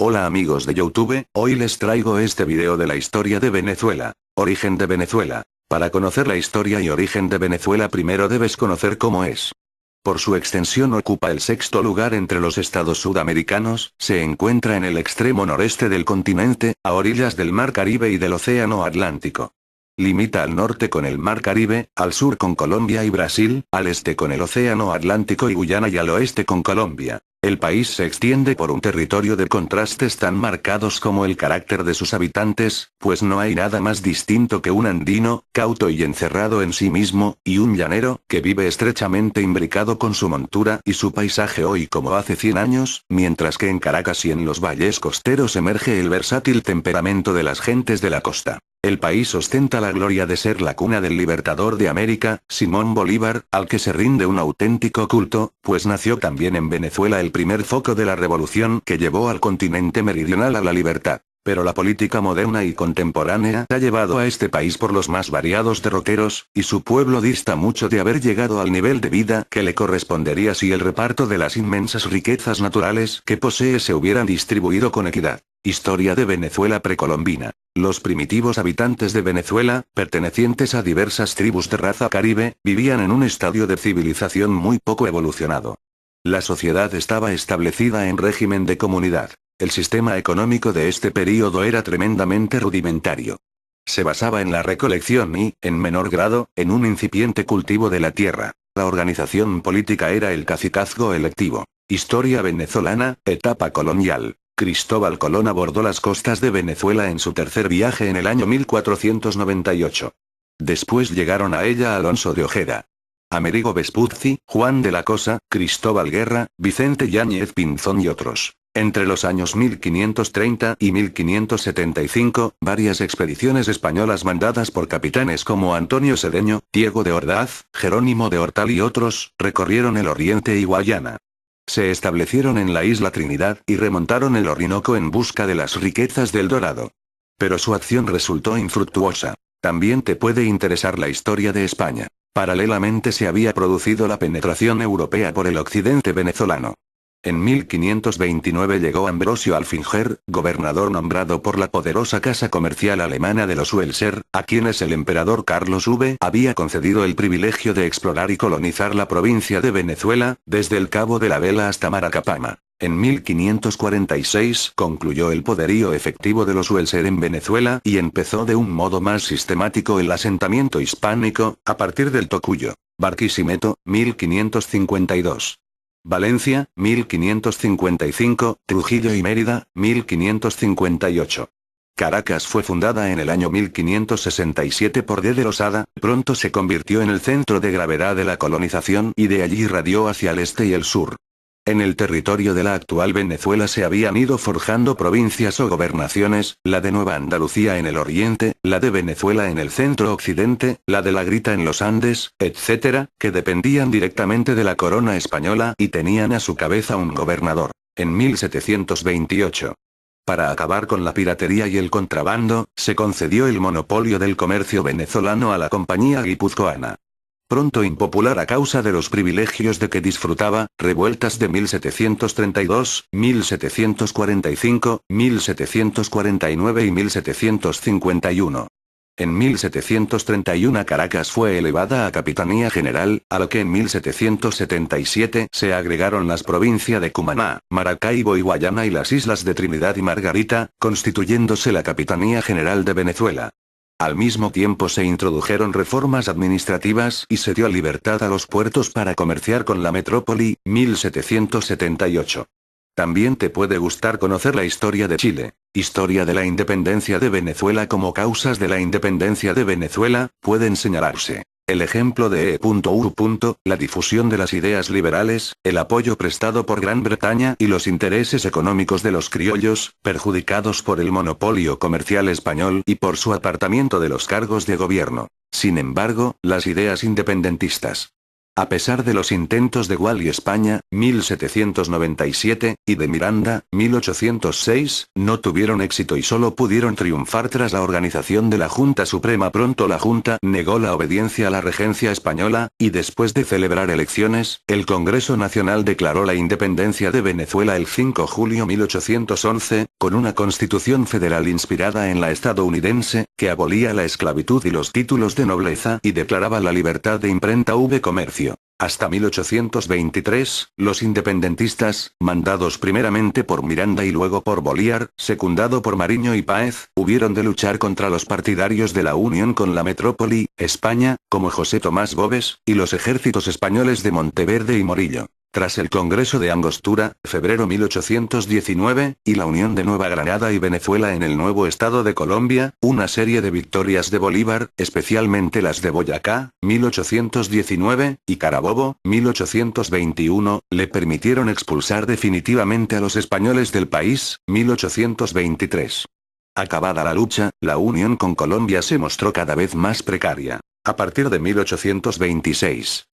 Hola amigos de YouTube, hoy les traigo este video de la historia de Venezuela. Origen de Venezuela. Para conocer la historia y origen de Venezuela primero debes conocer cómo es. Por su extensión ocupa el sexto lugar entre los estados sudamericanos, se encuentra en el extremo noreste del continente, a orillas del Mar Caribe y del Océano Atlántico. Limita al norte con el Mar Caribe, al sur con Colombia y Brasil, al este con el Océano Atlántico y Guyana y al oeste con Colombia. El país se extiende por un territorio de contrastes tan marcados como el carácter de sus habitantes, pues no hay nada más distinto que un andino, cauto y encerrado en sí mismo, y un llanero, que vive estrechamente imbricado con su montura y su paisaje hoy como hace 100 años, mientras que en Caracas y en los valles costeros emerge el versátil temperamento de las gentes de la costa. El país ostenta la gloria de ser la cuna del libertador de América, Simón Bolívar, al que se rinde un auténtico culto, pues nació también en Venezuela el primer foco de la revolución que llevó al continente meridional a la libertad. Pero la política moderna y contemporánea ha llevado a este país por los más variados derroteros, y su pueblo dista mucho de haber llegado al nivel de vida que le correspondería si el reparto de las inmensas riquezas naturales que posee se hubieran distribuido con equidad. Historia de Venezuela precolombina. Los primitivos habitantes de Venezuela, pertenecientes a diversas tribus de raza caribe, vivían en un estadio de civilización muy poco evolucionado. La sociedad estaba establecida en régimen de comunidad. El sistema económico de este período era tremendamente rudimentario. Se basaba en la recolección y, en menor grado, en un incipiente cultivo de la tierra. La organización política era el cacicazgo electivo. Historia venezolana, etapa colonial. Cristóbal Colón abordó las costas de Venezuela en su tercer viaje en el año 1498. Después llegaron a ella Alonso de Ojeda, Amerigo Vespucci, Juan de la Cosa, Cristóbal Guerra, Vicente Yáñez Pinzón y otros. Entre los años 1530 y 1575, varias expediciones españolas mandadas por capitanes como Antonio Sedeño, Diego de Ordaz, Jerónimo de Hortal y otros, recorrieron el Oriente y Guayana. Se establecieron en la isla Trinidad y remontaron el Orinoco en busca de las riquezas del Dorado. Pero su acción resultó infructuosa. También te puede interesar la historia de España. Paralelamente se había producido la penetración europea por el occidente venezolano. En 1529 llegó Ambrosio Alfinger, gobernador nombrado por la poderosa casa comercial alemana de los Welser, a quienes el emperador Carlos V había concedido el privilegio de explorar y colonizar la provincia de Venezuela, desde el Cabo de la Vela hasta Maracapama. En 1546 concluyó el poderío efectivo de los Welser en Venezuela y empezó de un modo más sistemático el asentamiento hispánico, a partir del Tocuyo. Barquisimeto, 1552. Valencia, 1555, Trujillo y Mérida, 1558. Caracas fue fundada en el año 1567 por D. de Losada, pronto se convirtió en el centro de gravedad de la colonización y de allí irradió hacia el este y el sur. En el territorio de la actual Venezuela se habían ido forjando provincias o gobernaciones, la de Nueva Andalucía en el oriente, la de Venezuela en el centro-occidente, la de La Grita en los Andes, etc., que dependían directamente de la corona española y tenían a su cabeza un gobernador. En 1728. Para acabar con la piratería y el contrabando, se concedió el monopolio del comercio venezolano a la Compañía Guipuzcoana. Pronto impopular a causa de los privilegios de que disfrutaba, revueltas de 1732, 1745, 1749 y 1751. En 1731 Caracas fue elevada a Capitanía General, a lo que en 1777 se agregaron las provincias de Cumaná, Maracaibo y Guayana y las islas de Trinidad y Margarita, constituyéndose la Capitanía General de Venezuela. Al mismo tiempo se introdujeron reformas administrativas y se dio libertad a los puertos para comerciar con la metrópoli, 1778. También te puede gustar conocer la historia de Chile. Historia de la independencia de Venezuela. Como causas de la independencia de Venezuela, pueden señalarse el ejemplo de E.U. La difusión de las ideas liberales, el apoyo prestado por Gran Bretaña y los intereses económicos de los criollos, perjudicados por el monopolio comercial español y por su apartamiento de los cargos de gobierno. Sin embargo, las ideas independentistas, a pesar de los intentos de Gual y España, 1797, y de Miranda, 1806, no tuvieron éxito y solo pudieron triunfar tras la organización de la Junta Suprema. Pronto la Junta negó la obediencia a la regencia española, y después de celebrar elecciones, el Congreso Nacional declaró la independencia de Venezuela el 5 de julio 1811, con una constitución federal inspirada en la estadounidense, que abolía la esclavitud y los títulos de nobleza y declaraba la libertad de imprenta v comercio. Hasta 1823, los independentistas, mandados primeramente por Miranda y luego por Bolívar, secundado por Mariño y Páez, hubieron de luchar contra los partidarios de la unión con la metrópoli, España, como José Tomás Boves, y los ejércitos españoles de Monteverde y Morillo. Tras el Congreso de Angostura, febrero 1819, y la unión de Nueva Granada y Venezuela en el nuevo estado de Colombia, una serie de victorias de Bolívar, especialmente las de Boyacá, 1819, y Carabobo, 1821, le permitieron expulsar definitivamente a los españoles del país, 1823. Acabada la lucha, la unión con Colombia se mostró cada vez más precaria. A partir de 1826.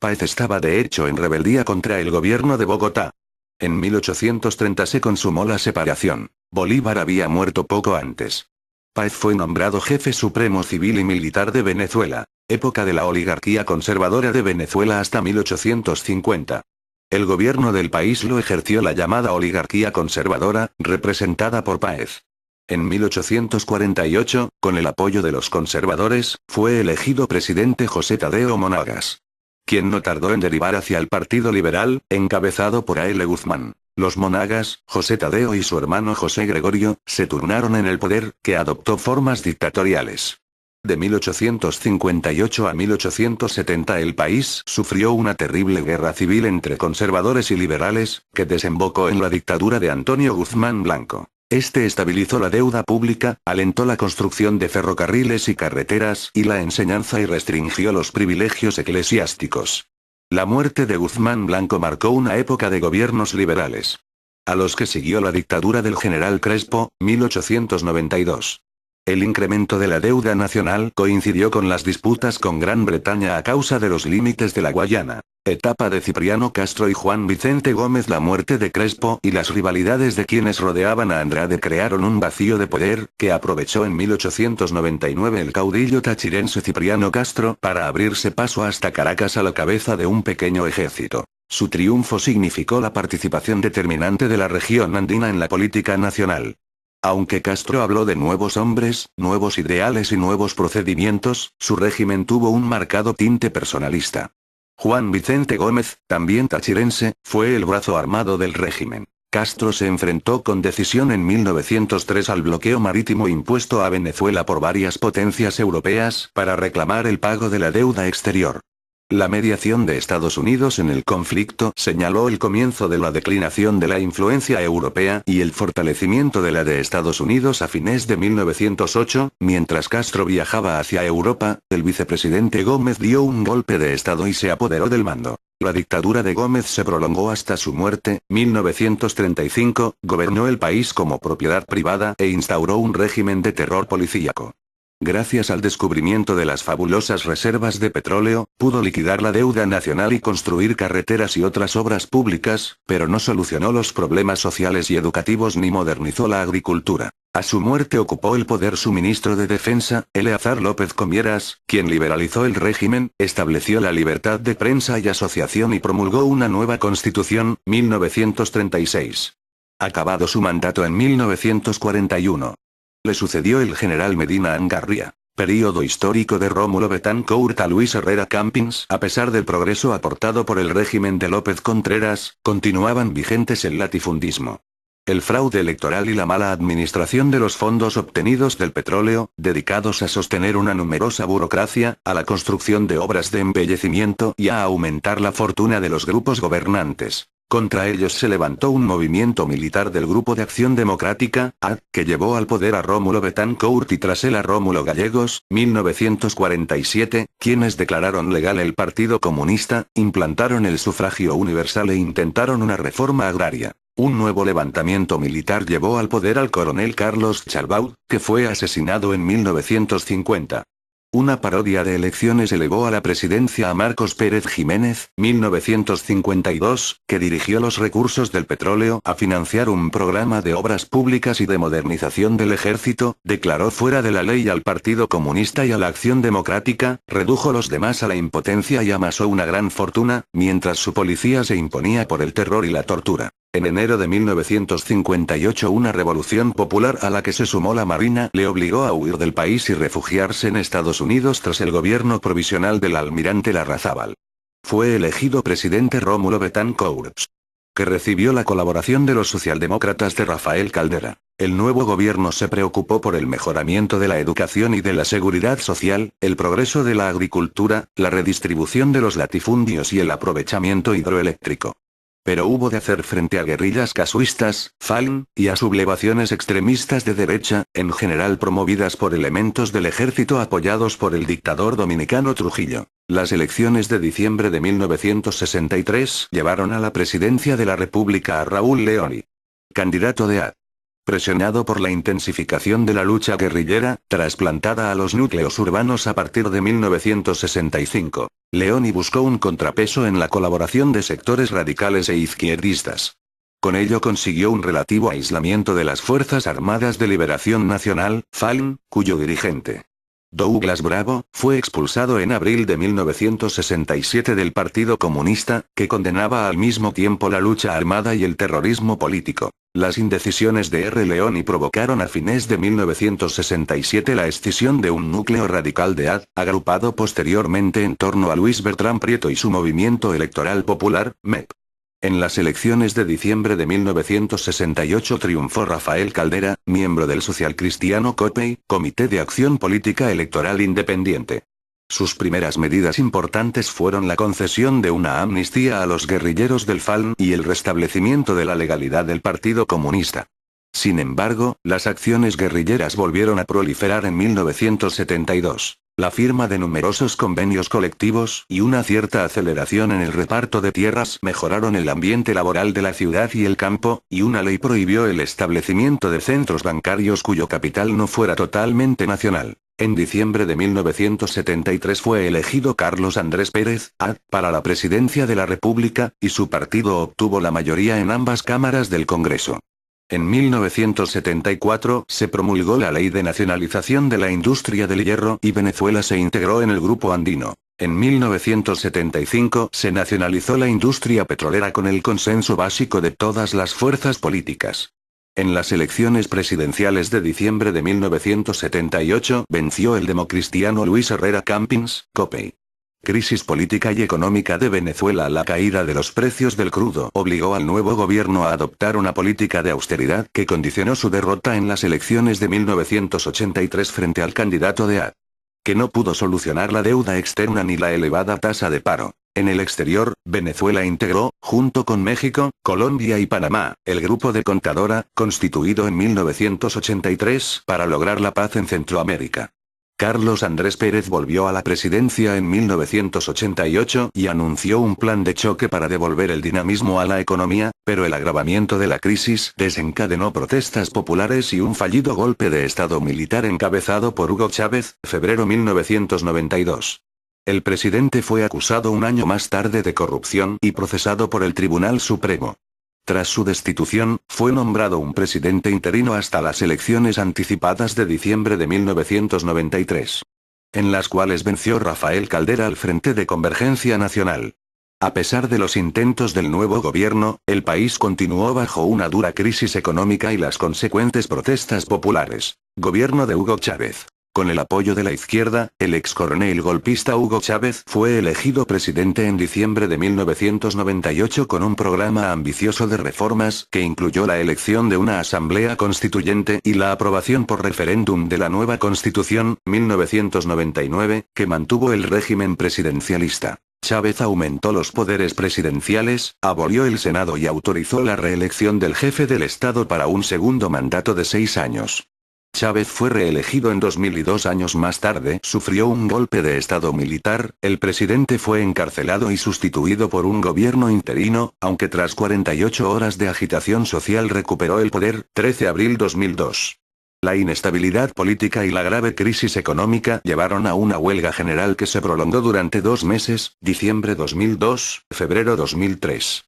Páez estaba de hecho en rebeldía contra el gobierno de Bogotá. En 1830 se consumó la separación. Bolívar había muerto poco antes. Páez fue nombrado jefe supremo civil y militar de Venezuela, época de la oligarquía conservadora de Venezuela hasta 1850. El gobierno del país lo ejerció la llamada oligarquía conservadora, representada por Páez. En 1848, con el apoyo de los conservadores, fue elegido presidente José Tadeo Monagas, quien no tardó en derivar hacia el Partido Liberal, encabezado por A. L. Guzmán. Los Monagas, José Tadeo y su hermano José Gregorio, se turnaron en el poder, que adoptó formas dictatoriales. De 1858 a 1870 el país sufrió una terrible guerra civil entre conservadores y liberales, que desembocó en la dictadura de Antonio Guzmán Blanco. Este estabilizó la deuda pública, alentó la construcción de ferrocarriles y carreteras y la enseñanza y restringió los privilegios eclesiásticos. La muerte de Guzmán Blanco marcó una época de gobiernos liberales, a los que siguió la dictadura del general Crespo, 1892. El incremento de la deuda nacional coincidió con las disputas con Gran Bretaña a causa de los límites de la Guayana. Etapa de Cipriano Castro y Juan Vicente Gómez. La muerte de Crespo y las rivalidades de quienes rodeaban a Andrade crearon un vacío de poder, que aprovechó en 1899 el caudillo tachirense Cipriano Castro para abrirse paso hasta Caracas a la cabeza de un pequeño ejército. Su triunfo significó la participación determinante de la región andina en la política nacional. Aunque Castro habló de nuevos hombres, nuevos ideales y nuevos procedimientos, su régimen tuvo un marcado tinte personalista. Juan Vicente Gómez, también tachirense, fue el brazo armado del régimen. Castro se enfrentó con decisión en 1903 al bloqueo marítimo impuesto a Venezuela por varias potencias europeas para reclamar el pago de la deuda exterior. La mediación de Estados Unidos en el conflicto señaló el comienzo de la declinación de la influencia europea y el fortalecimiento de la de Estados Unidos a fines de 1908, mientras Castro viajaba hacia Europa, el vicepresidente Gómez dio un golpe de Estado y se apoderó del mando. La dictadura de Gómez se prolongó hasta su muerte, 1935, gobernó el país como propiedad privada e instauró un régimen de terror policíaco. Gracias al descubrimiento de las fabulosas reservas de petróleo, pudo liquidar la deuda nacional y construir carreteras y otras obras públicas, pero no solucionó los problemas sociales y educativos ni modernizó la agricultura. A su muerte ocupó el poder su ministro de Defensa, Eleazar López Comieras, quien liberalizó el régimen, estableció la libertad de prensa y asociación y promulgó una nueva constitución, 1936. Acabado su mandato en 1941. Le sucedió el general Medina Angarria. Período histórico de Rómulo Betancourt a Luis Herrera Campins. A pesar del progreso aportado por el régimen de López Contreras, continuaban vigentes el latifundismo, el fraude electoral y la mala administración de los fondos obtenidos del petróleo, dedicados a sostener una numerosa burocracia, a la construcción de obras de embellecimiento y a aumentar la fortuna de los grupos gobernantes. Contra ellos se levantó un movimiento militar del Grupo de Acción Democrática, AC, que llevó al poder a Rómulo Betancourt y tras él a Rómulo Gallegos, 1947, quienes declararon legal el Partido Comunista, implantaron el sufragio universal e intentaron una reforma agraria. Un nuevo levantamiento militar llevó al poder al coronel Carlos Chalbaud, que fue asesinado en 1950. Una parodia de elecciones elevó a la presidencia a Marcos Pérez Jiménez, 1952, que dirigió los recursos del petróleo a financiar un programa de obras públicas y de modernización del ejército, declaró fuera de la ley al Partido Comunista y a la Acción Democrática, redujo los demás a la impotencia y amasó una gran fortuna, mientras su policía se imponía por el terror y la tortura. En enero de 1958 una revolución popular a la que se sumó la Marina le obligó a huir del país y refugiarse en Estados Unidos tras el gobierno provisional del almirante Larrazábal. Fue elegido presidente Rómulo Betancourt, que recibió la colaboración de los socialdemócratas de Rafael Caldera. El nuevo gobierno se preocupó por el mejoramiento de la educación y de la seguridad social, el progreso de la agricultura, la redistribución de los latifundios y el aprovechamiento hidroeléctrico. Pero hubo de hacer frente a guerrillas casuistas, FALN, y a sublevaciones extremistas de derecha, en general promovidas por elementos del ejército apoyados por el dictador dominicano Trujillo. Las elecciones de diciembre de 1963 llevaron a la presidencia de la República a Raúl Leoni, candidato de A. Presionado por la intensificación de la lucha guerrillera, trasplantada a los núcleos urbanos a partir de 1965, Leoni buscó un contrapeso en la colaboración de sectores radicales e izquierdistas. Con ello consiguió un relativo aislamiento de las Fuerzas Armadas de Liberación Nacional, FALN, cuyo dirigente, Douglas Bravo, fue expulsado en abril de 1967 del Partido Comunista, que condenaba al mismo tiempo la lucha armada y el terrorismo político. Las indecisiones de R. Leoni provocaron a fines de 1967 la escisión de un núcleo radical de AD, agrupado posteriormente en torno a Luis Bertrán Prieto y su Movimiento Electoral Popular, MEP. En las elecciones de diciembre de 1968 triunfó Rafael Caldera, miembro del socialcristiano COPEI, Comité de Acción Política Electoral Independiente. Sus primeras medidas importantes fueron la concesión de una amnistía a los guerrilleros del FALN y el restablecimiento de la legalidad del Partido Comunista. Sin embargo, las acciones guerrilleras volvieron a proliferar en 1972. La firma de numerosos convenios colectivos y una cierta aceleración en el reparto de tierras mejoraron el ambiente laboral de la ciudad y el campo, y una ley prohibió el establecimiento de centros bancarios cuyo capital no fuera totalmente nacional. En diciembre de 1973 fue elegido Carlos Andrés Pérez, AD, para la presidencia de la República, y su partido obtuvo la mayoría en ambas cámaras del Congreso. En 1974 se promulgó la Ley de Nacionalización de la Industria del Hierro y Venezuela se integró en el Grupo Andino. En 1975 se nacionalizó la industria petrolera con el consenso básico de todas las fuerzas políticas. En las elecciones presidenciales de diciembre de 1978 venció el democristiano Luis Herrera Campins, COPEI. Crisis política y económica de Venezuela. La caída de los precios del crudo obligó al nuevo gobierno a adoptar una política de austeridad que condicionó su derrota en las elecciones de 1983 frente al candidato de AD, que no pudo solucionar la deuda externa ni la elevada tasa de paro. En el exterior, Venezuela integró, junto con México, Colombia y Panamá, el Grupo de Contadora, constituido en 1983 para lograr la paz en Centroamérica. Carlos Andrés Pérez volvió a la presidencia en 1988 y anunció un plan de choque para devolver el dinamismo a la economía, pero el agravamiento de la crisis desencadenó protestas populares y un fallido golpe de Estado militar encabezado por Hugo Chávez, febrero 1992. El presidente fue acusado un año más tarde de corrupción y procesado por el Tribunal Supremo. Tras su destitución, fue nombrado un presidente interino hasta las elecciones anticipadas de diciembre de 1993, en las cuales venció Rafael Caldera al frente de Convergencia Nacional. A pesar de los intentos del nuevo gobierno, el país continuó bajo una dura crisis económica y las consecuentes protestas populares. Gobierno de Hugo Chávez. Con el apoyo de la izquierda, el excoronel golpista Hugo Chávez fue elegido presidente en diciembre de 1998 con un programa ambicioso de reformas que incluyó la elección de una asamblea constituyente y la aprobación por referéndum de la nueva constitución, 1999, que mantuvo el régimen presidencialista. Chávez aumentó los poderes presidenciales, abolió el Senado y autorizó la reelección del jefe del Estado para un segundo mandato de 6 años. Chávez fue reelegido en 2000 y 2 años más tarde sufrió un golpe de Estado militar, el presidente fue encarcelado y sustituido por un gobierno interino, aunque tras 48 horas de agitación social recuperó el poder, 13 de abril 2002. La inestabilidad política y la grave crisis económica llevaron a una huelga general que se prolongó durante 2 meses, diciembre 2002, febrero 2003.